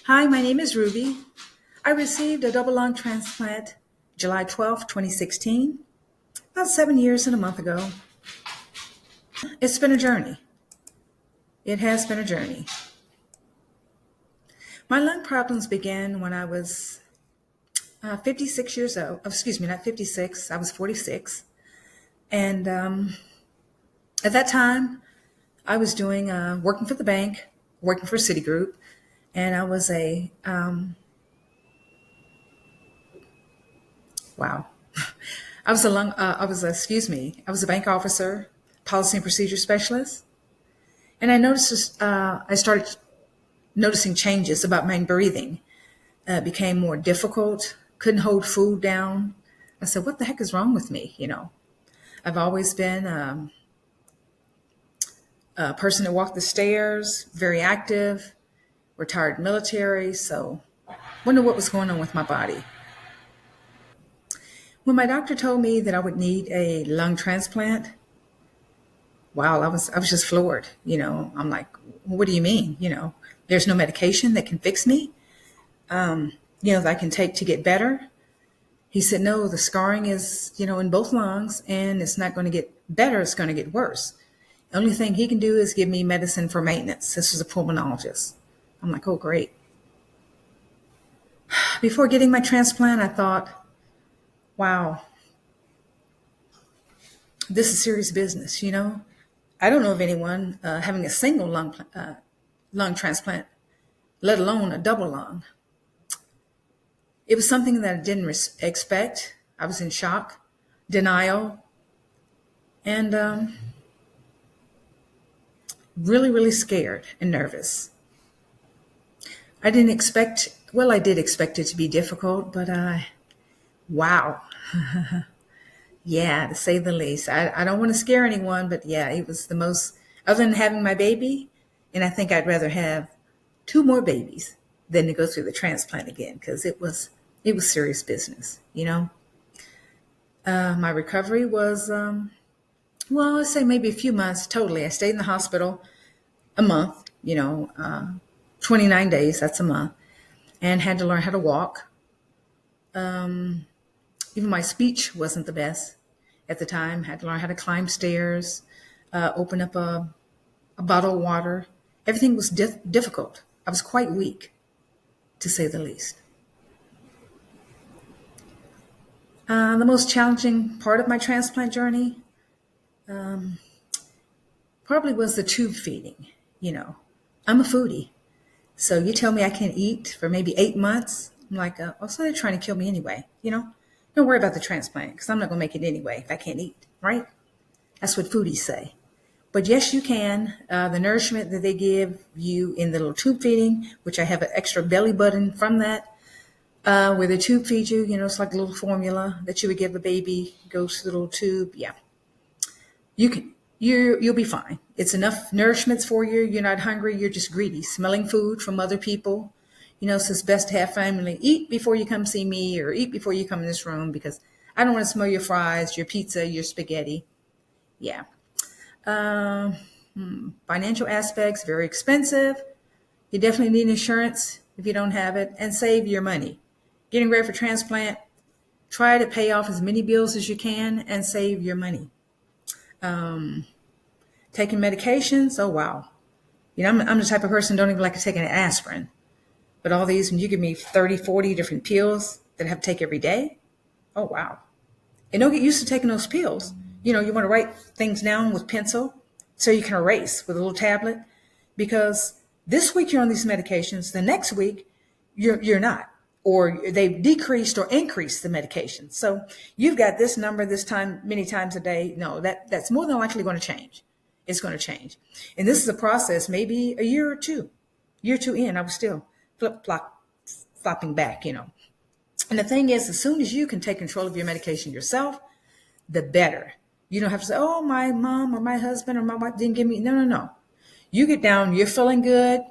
Hi, my name is Ruby. I received a double lung transplant July 12th, 2016, about 7 years and a month ago. It's been a journey. It has been a journey. My lung problems began when I was 56 years old. Excuse me, not 56, I was 46. And at that time, I was doing working for the bank, working for Citigroup, and I was wow. I was a bank officer, policy and procedure specialist. And I started noticing changes about my breathing. It became more difficult, couldn't hold food down. I said, what the heck is wrong with me? I've always been a person that walked the stairs, very active, retired military. So wonder what was going on with my body. When my doctor told me that I would need a lung transplant, wow, I was just floored. I'm like, what do you mean? There's no medication that can fix me, that I can take to get better. He said, no, the scarring is, in both lungs, and it's not going to get better. It's going to get worse. The only thing he can do is give me medicine for maintenance. This was a pulmonologist. I'm like, oh, great. Before getting my transplant, I thought, wow, this is serious business. I don't know of anyone having a single lung transplant, let alone a double lung. It was something that I didn't expect. I was in shock, denial, and really, really scared and nervous. I did expect it to be difficult, but wow. Yeah, to say the least. I don't want to scare anyone, but yeah, it was the most, other than having my baby, and I think I'd rather have two more babies than to go through the transplant again, because it was serious business. My recovery was, let's say maybe a few months totally. I stayed in the hospital a month, 29 days, that's a month, and had to learn how to walk. Even my speech wasn't the best at the time. Had to learn how to climb stairs, open up a bottle of water. Everything was difficult. I was quite weak, to say the least. The most challenging part of my transplant journey probably was the tube feeding. I'm a foodie. So you tell me I can't eat for maybe 8 months. I'm like, so they're trying to kill me anyway. Don't worry about the transplant because I'm not going to make it anyway if I can't eat, right? That's what foodies say. But yes, you can. The nourishment that they give you in the little tube feeding, which I have an extra belly button from that, where the tube feeds you, it's like a little formula that you would give a baby, goes through the little tube. Yeah, you'll be fine. It's enough nourishments for you. You're not hungry. You're just greedy, smelling food from other people. So it's best to have family eat before you come see me or eat before you come in this room because I don't want to smell your fries, your pizza, your spaghetti. Yeah. Uh, Financial aspects, very expensive. You definitely need insurance if you don't have it, and save your money. Getting ready for transplant, try to pay off as many bills as you can and save your money. Um, Taking medications, oh wow. I'm the type of person who don't even like to take an aspirin. But all these, when you give me 30, 40 different pills that I have to take every day, oh wow. And don't get used to taking those pills. You want to write things down with pencil so you can erase with a little tablet because this week you're on these medications, the next week you're not, or they've decreased or increased the medication. So you've got this number this time, many times a day. No, that's more than likely going to change. It's going to change. And this is a process, maybe a year or two. Year two in, I was still flopping back. And the thing is, as soon as you can take control of your medication yourself, the better. You don't have to say, oh, my mom or my husband or my wife didn't give me. No, no, no. You get down, you're feeling good,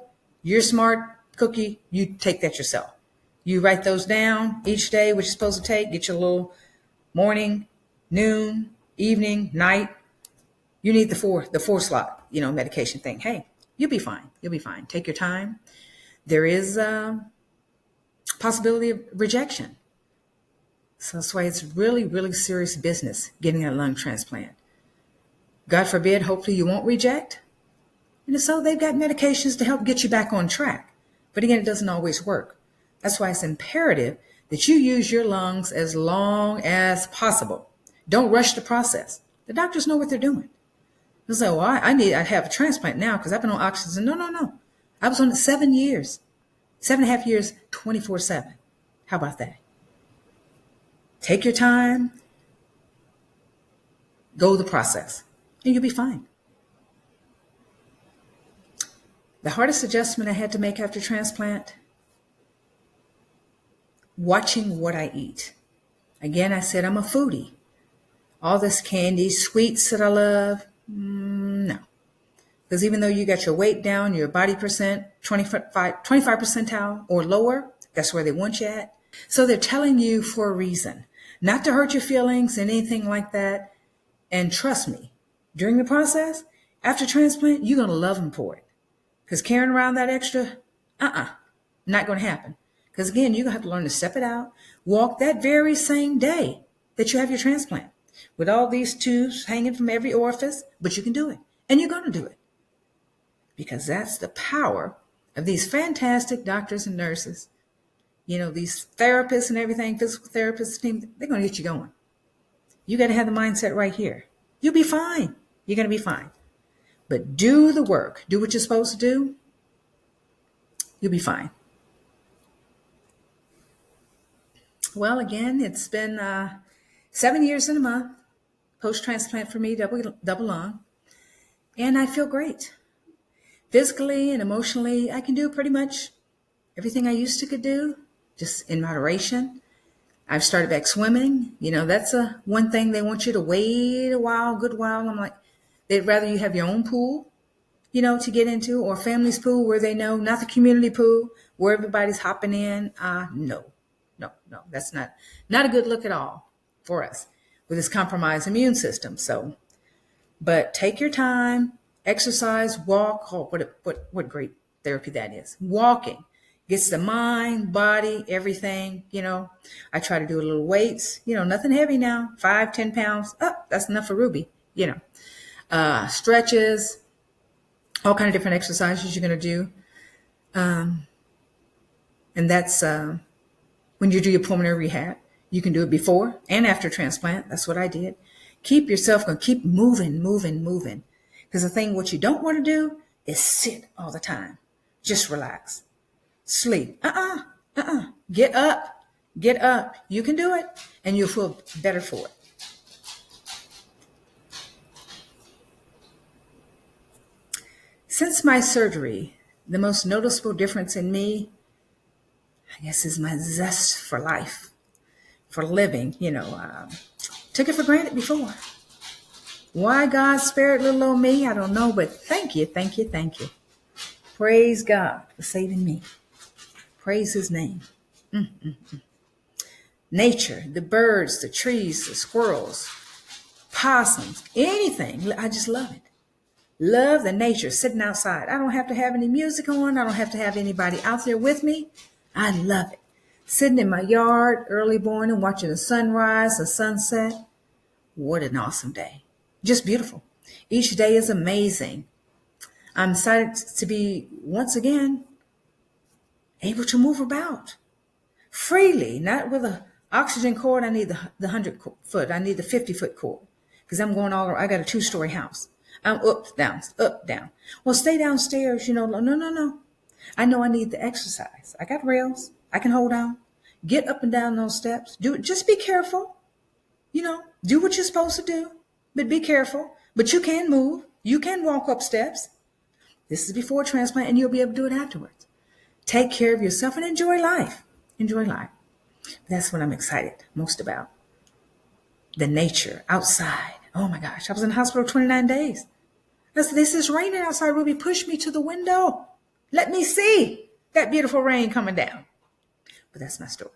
you're smart, cookie, you take that yourself. You write those down each day, what you're supposed to take, get your little morning, noon, evening, night. You need the four slot, medication thing. Hey, you'll be fine. You'll be fine. Take your time. there is a possibility of rejection. So that's why it's really, really serious business getting a lung transplant. God forbid, hopefully you won't reject. And so they've got medications to help get you back on track. But again, it doesn't always work. That's why it's imperative that you use your lungs as long as possible. Don't rush the process. The doctors know what they're doing. They'll say, well, I have a transplant now because I've been on oxygen. No. I was on it 7 years, 7.5 years, 24/7. How about that? Take your time, go the process, and you'll be fine. The hardest adjustment I had to make after transplant, watching what I eat. Again, I said I'm a foodie. All this candy, sweets that I love, no. Because even though you got your weight down, your body percent, 25 percentile or lower, that's where they want you at. So they're telling you for a reason, not to hurt your feelings and anything like that. And trust me, during the process, after transplant, you're going to love them for it. Because carrying around that extra, not going to happen. Because again, you're going to have to learn to step it out, walk that very same day that you have your transplant with all these tubes hanging from every orifice, but you can do it. And you're going to do it. Because that's the power of these fantastic doctors and nurses. You know, these therapists and everything, physical therapists, they're going to get you going. You got to have the mindset right here. You'll be fine. You're going to be fine. But do the work. Do what you're supposed to do. You'll be fine. Well, again, it's been 7 years and a month post-transplant for me, double lung. And I feel great. Physically and emotionally, I can do pretty much everything I used to could do, just in moderation. I've started back swimming. You know, that's one thing they want you to wait a while, good while. I'm like, they'd rather you have your own pool, you know, to get into, or family's pool where they know, not the community pool where everybody's hopping in. No, that's not a good look at all for us with this compromised immune system. So, but take your time, exercise, walk. Oh, what great therapy that is. Walking gets the mind, body, everything, you know. I try to do a little weights, you know, nothing heavy now, 5-10 pounds. That's enough for Ruby, you know. Stretches, all kind of different exercises you're going to do. And that's when you do your pulmonary rehab. You can do it before and after transplant. That's what I did. Keep yourself going. Keep moving. Because the thing what you don't want to do is sit all the time. Just relax. Sleep. Get up. You can do it, and you'll feel better for it. Since my surgery, the most noticeable difference in me, I guess, is my zest for life, for living. You know, took it for granted before. Why God spared little old me, I don't know, but thank you. Praise God for saving me. Praise his name. Nature, the birds, the trees, the squirrels, possums, anything. I just love it. Love the nature, sitting outside. I don't have to have any music on. I don't have to have anybody out there with me. I love it. Sitting in my yard early morning, watching the sunrise, the sunset. What an awesome day. Just beautiful. Each day is amazing. I'm excited to be, once again, able to move about freely, not with an oxygen cord. I need the 100-foot. I need the 50-foot cord because I'm going all around. I got a 2-story house. I'm up, down. Well, stay downstairs, you know. No. I know I need the exercise. I got rails. I can hold on. Get up and down those steps. Do it. Just be careful. You know, do what you're supposed to do, but be careful. But you can move. You can walk up steps. This is before transplant, and you'll be able to do it afterwards. Take care of yourself and enjoy life. That's what I'm excited most about. The nature outside. Oh my gosh, I was in the hospital 29 days. I said, this is raining outside. Ruby, push me to the window. Let me see that beautiful rain coming down. But that's my story.